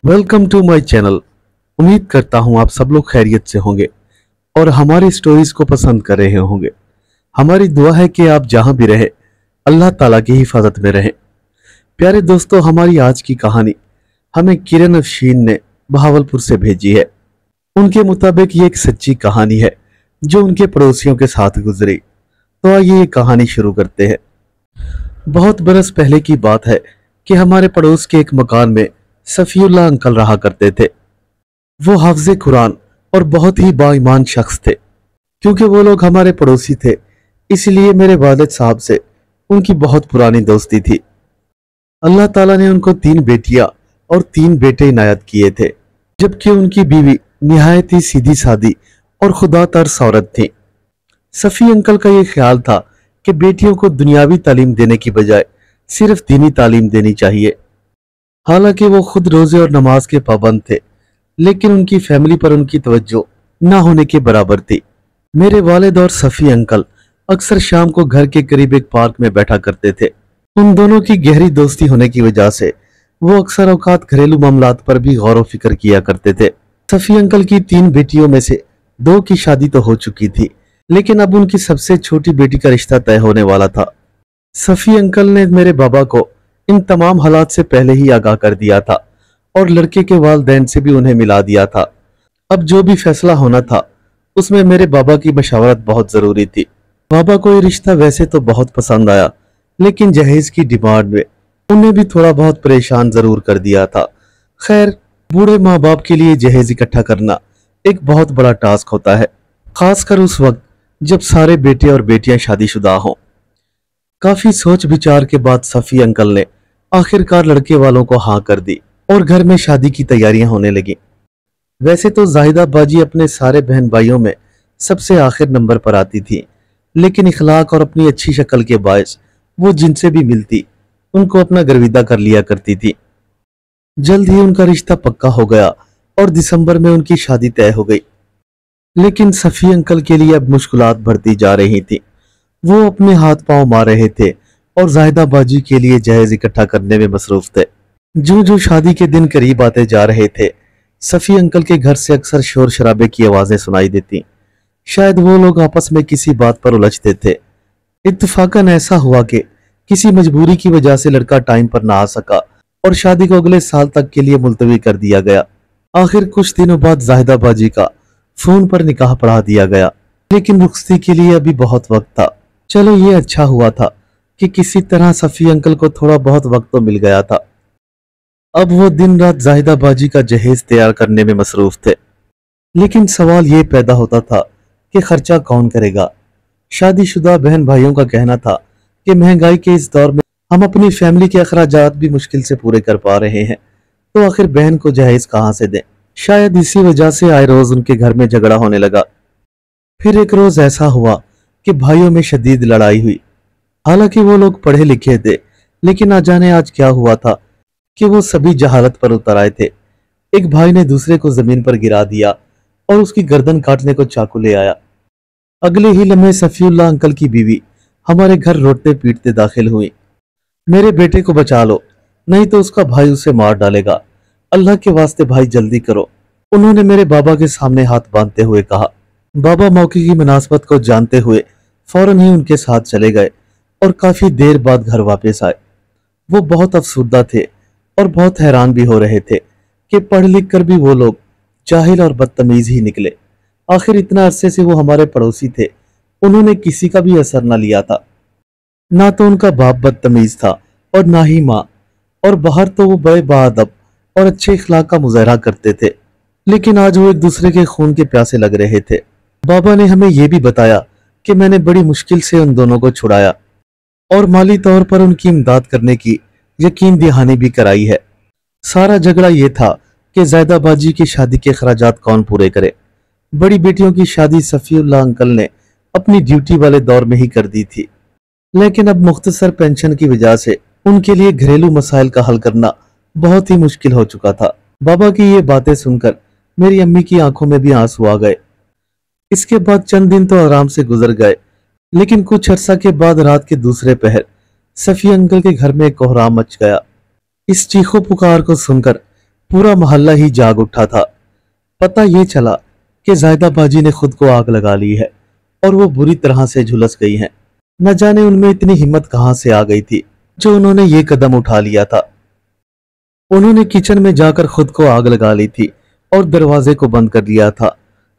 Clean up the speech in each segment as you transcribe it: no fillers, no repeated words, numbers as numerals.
Welcome to my channel. उम्मीद करता हूं आप सब लोग खैरियत से होंगे और हमारी स्टोरीज को पसंद कर रहे होंगे। हमारी दुआ है कि आप जहां भी रहे अल्लाह ताला की हिफाजत में रहें। प्यारे दोस्तों, हमारी आज की कहानी हमें किरण अफशीन ने बहावलपुर से भेजी है। उनके मुताबिक ये एक सच्ची कहानी है जो उनके पड़ोसियों के साथ गुजरी। तो आइए ये कहानी शुरू करते हैं। बहुत बरस पहले की बात है कि हमारे पड़ोस के एक मकान में सफीउल्लाह अंकल रहा करते थे। वो हाफिज़े कुरान और बहुत ही बाईमान शख्स थे। क्योंकि वो लोग हमारे पड़ोसी थे, इसलिए मेरे वालिद साहब से उनकी बहुत पुरानी दोस्ती थी। अल्लाह ताला ने उनको 3 बेटियां और 3 बेटे इनायत किए थे, जबकि उनकी बीवी निहायत ही सीधी सादी और खुदा तर्स औरत थी। सफ़ी अंकल का ये ख्याल था कि बेटियों को दुनियावी तालीम देने की बजाय सिर्फ दीनी तालीम देनी चाहिए। हालांकि वो खुद रोजे और नमाज के पाबंद थे, लेकिन उनकी फैमिली पर उनकी तवज्जो ना होने के बराबर थी। मेरे वालिद और सफ़ी अंकल अक्सर शाम को घर के करीब एक पार्क में बैठा करते थे। उन दोनों की गहरी दोस्ती होने की वजह से वो अक्सर औकात घरेलू मामलात पर भी गौर व फिक्र किया करते थे। सफ़ी अंकल की 3 बेटियों में से 2 की शादी तो हो चुकी थी, लेकिन अब उनकी सबसे छोटी बेटी का रिश्ता तय होने वाला था। सफ़ी अंकल ने मेरे बाबा को इन तमाम हालात से पहले ही आगाह कर दिया था और लड़के के वालिदैन से भी उन्हें मिला दिया था। अब जो भी फैसला होना था उसमें मेरे बाबा की मशावरत बहुत जरूरी थी। बाबा को ये रिश्ता वैसे तो बहुत पसंद आया, लेकिन जहेज की डिमांड में उन्हें भी थोड़ा बहुत परेशान जरूर कर दिया था। खैर, बूढ़े माँ बाप के लिए जहेज इकट्ठा करना एक बहुत बड़ा टास्क होता है, खासकर उस वक्त जब सारे बेटे और बेटियां शादीशुदा हों। काफी सोच विचार के बाद सफ़ी अंकल ने आखिरकार लड़के वालों को हाँ कर दी और घर में शादी की तैयारियां होने लगी। वैसे तो जाहिदा बाजी अपने सारे बहन भाइयों में सबसे आखिर नंबर पर आती थी, लेकिन इखलाक और अपनी अच्छी शक्ल के बायस वो जिनसे भी मिलती उनको अपना गर्विदा कर लिया करती थी। जल्द ही उनका रिश्ता पक्का हो गया और दिसंबर में उनकी शादी तय हो गई। लेकिन सफ़ी अंकल के लिए अब मुश्किलात बढ़ती जा रही थी। वो अपने हाथ पांव मार रहे थे और जाहिदा बाजी के लिए जहेज इकट्ठा करने में मसरूफ थे। जो शादी के दिन करीब आते जा रहे थे, सफ़ी अंकल के घर से अक्सर शोर शराबे की आवाजें सुनाई देती। शायद वो लोग आपस में किसी बात पर उलझते थे। इत्तफाकन ऐसा हुआ कि किसी मजबूरी की वजह से लड़का टाइम पर ना आ सका और शादी को अगले साल तक के लिए मुलतवी कर दिया गया। आखिर कुछ दिनों बाद जाहिदा बाजी का फोन पर निकाह पढ़ा दिया गया, लेकिन रुखसती के लिए अभी बहुत वक्त था। चलो, ये अच्छा हुआ था कि किसी तरह सफ़ी अंकल को थोड़ा बहुत वक्त तो मिल गया था। अब वो दिन रात जाहिदा बाजी का जहेज तैयार करने में मसरूफ थे। लेकिन सवाल ये पैदा होता था कि खर्चा कौन करेगा। शादीशुदा बहन भाइयों का कहना था कि महंगाई के इस दौर में हम अपनी फैमिली के अखराजात भी मुश्किल से पूरे कर पा रहे हैं, तो आखिर बहन को जहेज कहाँ से दें। शायद इसी वजह से आए रोज उनके घर में झगड़ा होने लगा। फिर एक रोज ऐसा हुआ कि भाइयों में शदीद लड़ाई हुई। हालांकि वो लोग पढ़े लिखे थे, लेकिन ना जाने आज क्या हुआ था कि वो सभी जहालत पर उतर आए थे। एक भाई ने दूसरे को जमीन पर गिरा दिया और उसकी गर्दन काटने को चाकू ले आया। अगले ही लम्हे सफ़ीउल्लाह अंकल की बीवी हमारे घर रोते पीटते दाखिल हुई। मेरे बेटे को बचा लो, नहीं तो उसका भाई उसे मार डालेगा। अल्लाह के वास्ते भाई जल्दी करो, उन्होंने मेरे बाबा के सामने हाथ बांधते हुए कहा। बाबा मौके की मुनासबत को जानते हुए फौरन ही उनके साथ चले गए और काफी देर बाद घर वापस आए। वो बहुत अफसुर्दा थे और बहुत हैरान भी हो रहे थे कि पढ़ लिख कर भी वो लोग जाहिल और बदतमीज ही निकले। आखिर इतना अरसे से वो हमारे पड़ोसी थे, उन्होंने किसी का भी असर न लिया था। ना तो उनका बाप बदतमीज था और ना ही माँ, और बाहर तो वो बड़े बाअदब और अच्छे इखलाक का मुजाहरा करते थे। लेकिन आज वो एक दूसरे के खून के प्यासे लग रहे थे। बाबा ने हमें यह भी बताया कि मैंने बड़ी मुश्किल से उन दोनों को छुड़ाया और माली तौर पर उनकी इमदाद करने की यकीन दहानी भी कराई है। सारा झगड़ा ये था कि जायदा बाजी की शादी के खर्चात कौन पूरे करे। बड़ी बेटियों की शादी सफ़ीउल्लाह अंकल ने अपनी ड्यूटी वाले दौर में ही कर दी थी, लेकिन अब मुख्तसर पेंशन की वजह से उनके लिए घरेलू मसाइल का हल करना बहुत ही मुश्किल हो चुका था। बाबा की ये बातें सुनकर मेरी अम्मी की आंखों में भी आंसू आ गए। इसके बाद चंद दिन तो आराम से गुजर गए, लेकिन कुछ अरसा के बाद रात के दूसरे पहर सफ़ी अंकल के घर में कोहराम मच गया। इस चीखों पुकार को सुनकर पूरा मोहल्ला ही जाग उठा था। पता ये चला कि जायदा बाजी ने खुद को आग लगा ली है और वो बुरी तरह से झुलस गई हैं। न जाने उनमें इतनी हिम्मत कहां से आ गई थी जो उन्होंने ये कदम उठा लिया था। उन्होंने किचन में जाकर खुद को आग लगा ली थी और दरवाजे को बंद कर लिया था।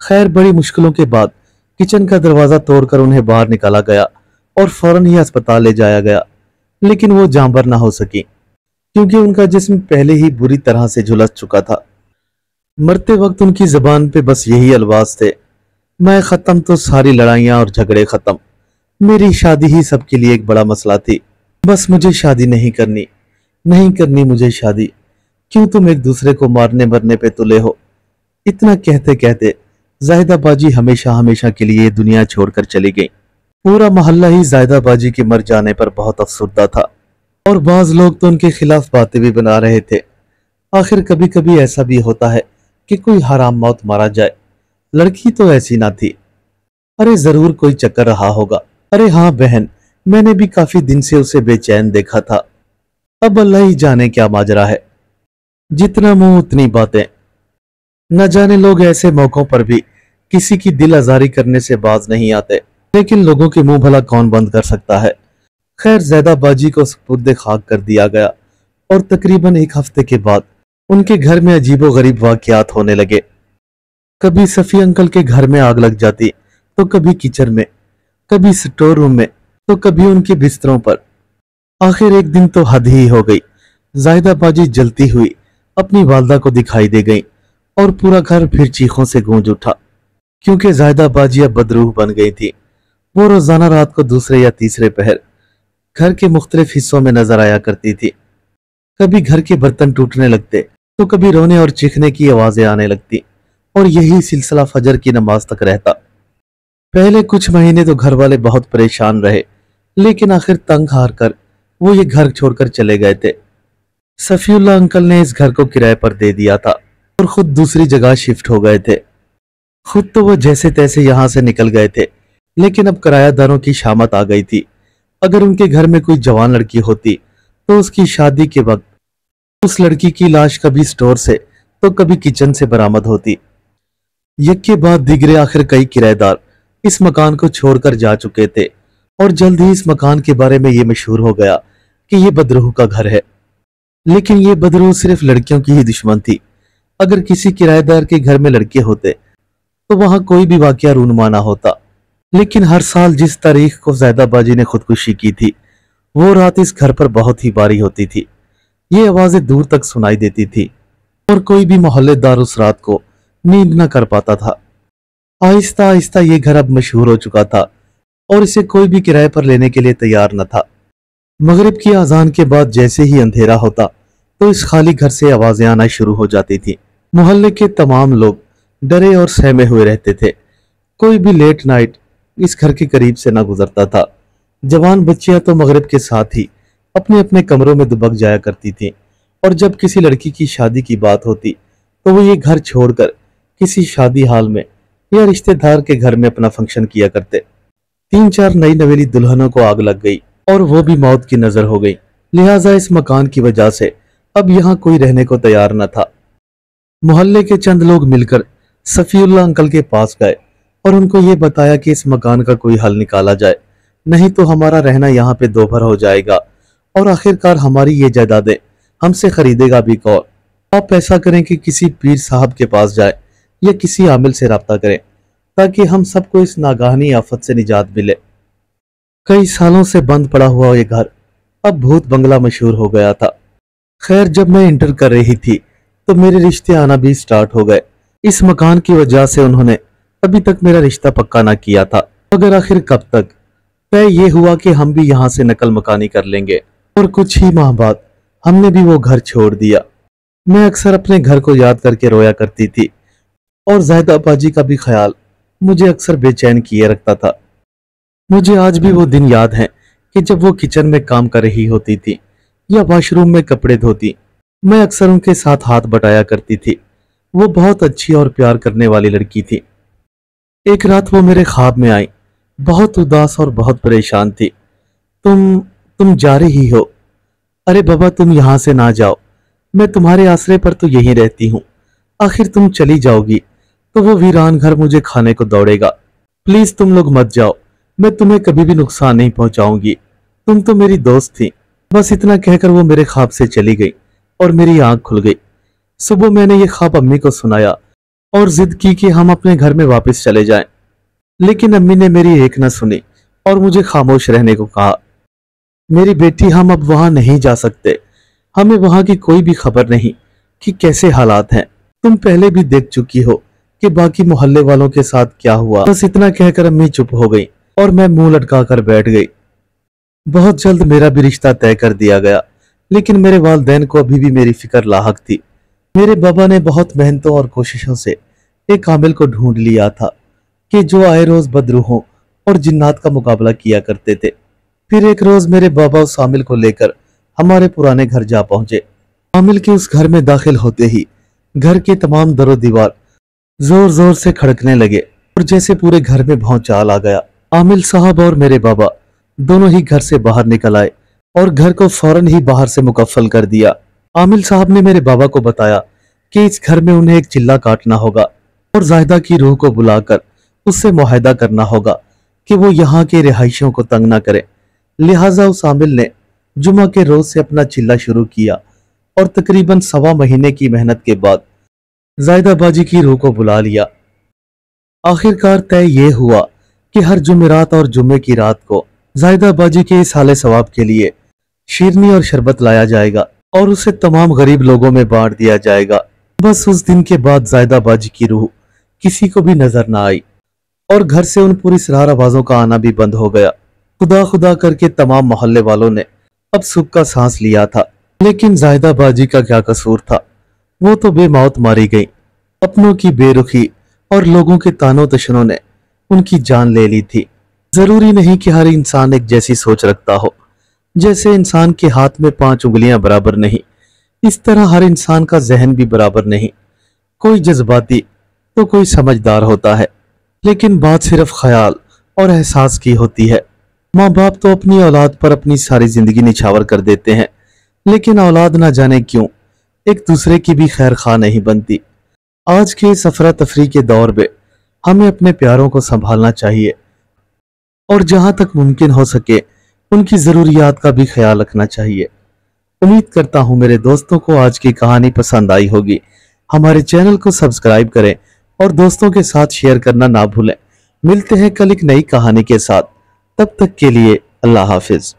खैर, बड़ी मुश्किलों के बाद किचन का दरवाजा तोड़कर उन्हें बाहर निकाला गया और फौरन ही अस्पताल ले जाया गया, लेकिन वो जांबर ना हो सकी क्योंकि उनका जिस्म पहले ही बुरी तरह से झुलस चुका था। मरते वक्त उनकी जुबान पे बस यही अल्फाज थे, मैं खत्म तो सारी लड़ाइयां और झगड़े खत्म। मेरी शादी ही सबके लिए एक बड़ा मसला थी। बस मुझे शादी नहीं करनी, नहीं करनी मुझे शादी। क्यों तुम एक दूसरे को मारने मरने पे तुले हो। इतना कहते कहते जाहिदा बाजी हमेशा हमेशा के लिए दुनिया छोड़कर चली गई। पूरा मोहल्ला ही जाहिदा बाजी के मर जाने पर बहुत अफसुर्दा था और बाज लोग तो उनके खिलाफ बातें भी बना रहे थे। आखिर कभी कभी ऐसा भी होता है कि कोई हराम मौत मारा जाए। लड़की तो ऐसी ना थी। अरे जरूर कोई चक्कर रहा होगा। अरे हाँ बहन, मैंने भी काफी दिन से उसे बेचैन देखा था। अब अल्लाह ही जाने क्या माजरा है। जितना मुंह उतनी बातें। न जाने लोग ऐसे मौकों पर भी किसी की दिल आजारी करने से बाज नहीं आते, लेकिन लोगों के मुंह भला कौन बंद कर सकता है। खैर, ज़ैदा बाजी को सुपुर्द खाक कर दिया गया और तकरीबन एक हफ्ते के बाद उनके घर में अजीबो गरीब वाकयात होने लगे। कभी सफ़ी अंकल के घर में आग लग जाती, तो कभी किचन में, कभी स्टोर रूम में, तो कभी उनके बिस्तरों पर। आखिर एक दिन तो हद ही हो गई। जाहिदा बाजी जलती हुई अपनी वालदा को दिखाई दे गई और पूरा घर फिर चीखों से गूंज उठा, क्योंकि जाहिदा बाजी अब बदरूह बन गई थी। वो रोजाना रात को दूसरे या तीसरे पहर घर के मुख्तलिफ हिस्सों में नजर आया करती थी। कभी घर के बर्तन टूटने लगते, तो कभी रोने और चीखने की आवाजें आने लगती, और यही सिलसिला फजर की नमाज तक रहता। पहले कुछ महीने तो घर वाले बहुत परेशान रहे, लेकिन आखिर तंग हार कर वो ये घर छोड़कर चले गए थे। सफीउल्लाह अंकल ने इस घर को किराए पर दे दिया था और खुद दूसरी जगह शिफ्ट हो गए थे। खुद तो वो जैसे तैसे यहां से निकल गए थे, लेकिन अब किरायादारों की शामत आ गई थी। अगर उनके घर में कोई जवान लड़की होती तो उसकी शादी के वक्त उस लड़की की लाश कभी स्टोर से तो कभी किचन से बरामद होती। एक के बाद दिगरे आखिर कई किराएदार इस मकान को छोड़कर जा चुके थे और जल्द ही इस मकान के बारे में ये मशहूर हो गया कि ये बदरूह का घर है। लेकिन ये बदरूह सिर्फ लड़कियों की ही दुश्मन थी। अगर किसी किराएदार के घर में लड़के होते तो वहां कोई भी वाकया रूनुमा ना होता। लेकिन हर साल जिस तारीख को ज़ैदा बाजी ने खुदकुशी की थी, वो रात इस घर पर बहुत ही भारी होती थी। ये आवाजें दूर तक सुनाई देती थी और कोई भी मोहल्लेदार उस रात को नींद न कर पाता था। आहिस्ता आहिस्ता ये घर अब मशहूर हो चुका था और इसे कोई भी किराए पर लेने के लिए तैयार न था। मगरिब की अजान के बाद जैसे ही अंधेरा होता तो इस खाली घर से आवाजें आना शुरू हो जाती थी। मोहल्ले के तमाम लोग डरे और सहमे हुए रहते थे। कोई भी लेट नाइट इस घर के करीब से ना गुजरता था। जवान बच्चियां तो मगरिब के साथ ही अपने अपने कमरों में दुबक जाया करती थीं, और जब किसी लड़की की शादी की बात होती तो वो ये घर छोड़कर किसी शादी हाल में या रिश्तेदार के घर में अपना फंक्शन किया करते। 3-4 नई नवेली दुल्हनों को आग लग गई और वो भी मौत की नजर हो गई। लिहाजा इस मकान की वजह से अब यहाँ कोई रहने को तैयार न था। मोहल्ले के चंद लोग मिलकर सफीउल्लाह अंकल के पास गए और उनको ये बताया कि इस मकान का कोई हल निकाला जाए, नहीं तो हमारा रहना यहाँ पे दोभर हो जाएगा और आखिरकार हमारी ये जायदादें हमसे खरीदेगा भी कौन। आप ऐसा करें कि किसी पीर साहब के पास जाए या किसी आमिल से राब्ता करें ताकि हम सबको इस नागाहनी आफत से निजात मिले। कई सालों से बंद पड़ा हुआ ये घर अब भूत बंगला मशहूर हो गया था। खैर, जब मैं इंटर कर रही थी तो मेरे रिश्ते आना भी स्टार्ट हो गए। इस मकान की वजह से उन्होंने अभी तक मेरा रिश्ता पक्का ना किया था, मगर आखिर कब तक तय ये हुआ कि हम भी यहाँ से नकल मकानी कर लेंगे, और कुछ ही माह बाद हमने भी वो घर छोड़ दिया। मैं अक्सर अपने घर को याद करके रोया करती थी और ज़ैदा बाजी का भी ख्याल मुझे अक्सर बेचैन किए रखता था। मुझे आज भी वो दिन याद है कि जब वो किचन में काम कर रही होती थी या वॉशरूम में कपड़े धोती, मैं अक्सर उनके साथ हाथ बटाया करती थी। वो बहुत अच्छी और प्यार करने वाली लड़की थी। एक रात वो मेरे ख्वाब में आई, बहुत उदास और बहुत परेशान थी। तुम जा रही हो? अरे बाबा, तुम यहाँ से ना जाओ, मैं तुम्हारे आसरे पर तो यहीं रहती हूँ, आखिर तुम चली जाओगी तो वो वीरान घर मुझे खाने को दौड़ेगा। प्लीज तुम लोग मत जाओ, मैं तुम्हें कभी भी नुकसान नहीं पहुंचाऊंगी, तुम तो मेरी दोस्त थी। बस इतना कहकर वो मेरे ख्वाब से चली गई और मेरी आंख खुल गई। सुबह मैंने ये ख्वाब अम्मी को सुनाया और जिद की कि हम अपने घर में वापस चले जाएं। लेकिन अम्मी ने मेरी एक न सुनी और मुझे खामोश रहने को कहा। मेरी बेटी, हम अब वहां नहीं जा सकते, हमें वहां की कोई भी खबर नहीं कि कैसे हालात हैं। तुम पहले भी देख चुकी हो कि बाकी मोहल्ले वालों के साथ क्या हुआ। बस इतना कहकर अम्मी चुप हो गई और मैं मुंह लटका कर बैठ गई। बहुत जल्द मेरा भी रिश्ता तय कर दिया गया, लेकिन मेरे वालिदैन को अभी भी मेरी फिक्र लाहक थी। मेरे बाबा ने बहुत मेहनतों और कोशिशों से एक कामिल को ढूंढ लिया था कि जो आए रोज बदरूहों और जिन्नात का मुकाबला किया करते थे। फिर एक रोज मेरे बाबा उस आमिल को लेकर हमारे पुराने घर जा पहुंचे। आमिल के उस घर में दाखिल होते ही घर के तमाम दरो दीवार जोर जोर से खड़कने लगे और जैसे पूरे घर में भौचाल आ गया। आमिल साहब और मेरे बाबा दोनों ही घर से बाहर निकल आए और घर को फौरन ही बाहर से मुकफ्फल कर दिया। आमिल साहब ने मेरे बाबा को बताया कि इस घर में उन्हें एक चिल्ला काटना होगा और जाहिदा की रूह को बुलाकर उससे मुआहदा करना होगा कि वो यहाँ के रिहायशियों को तंग ना करे। लिहाजा उस आमिल ने जुमा के रोज से अपना चिल्ला शुरू किया और तकरीबन 1.25 महीने की मेहनत के बाद जाहिदा बाजी की रूह को बुला लिया। आखिरकार तय ये हुआ कि हर जुमेरात और जुम्मे की रात को जाहिदा बाजी के इस हाले सवाब के लिए शीरनी और शरबत लाया जाएगा और उसे तमाम गरीब लोगों में बांट दिया जाएगा। बस उस दिन के बाद जाहिदा बाजी की रूह किसी को भी नजर ना आई और घर से उन पूरी सरार आवाजों का आना भी बंद हो गया। खुदा खुदा करके तमाम मोहल्ले वालों ने अब सुख का सांस लिया था। लेकिन जाहिदा बाजी का क्या कसूर था, वो तो बेमौत मारी गई। अपनों की बेरुखी और लोगों के तानों तशनों ने उनकी जान ले ली थी। जरूरी नहीं कि हर इंसान एक जैसी सोच रखता हो। जैसे इंसान के हाथ में 5 उंगलियां बराबर नहीं, इस तरह हर इंसान का जहन भी बराबर नहीं। कोई जज्बाती तो कोई समझदार होता है, लेकिन बात सिर्फ ख्याल और एहसास की होती है। माँ बाप तो अपनी औलाद पर अपनी सारी जिंदगी निछावर कर देते हैं, लेकिन औलाद ना जाने क्यों एक दूसरे की भी खैर खा नहीं बनती। आज के इस अफरा तफरी के दौर में हमें अपने प्यारों को संभालना चाहिए और जहां तक मुमकिन हो सके उनकी जरूरियात का भी ख्याल रखना चाहिए। उम्मीद करता हूं मेरे दोस्तों को आज की कहानी पसंद आई होगी। हमारे चैनल को सब्सक्राइब करें और दोस्तों के साथ शेयर करना ना भूलें। मिलते हैं कल एक नई कहानी के साथ, तब तक के लिए अल्लाह हाफिज।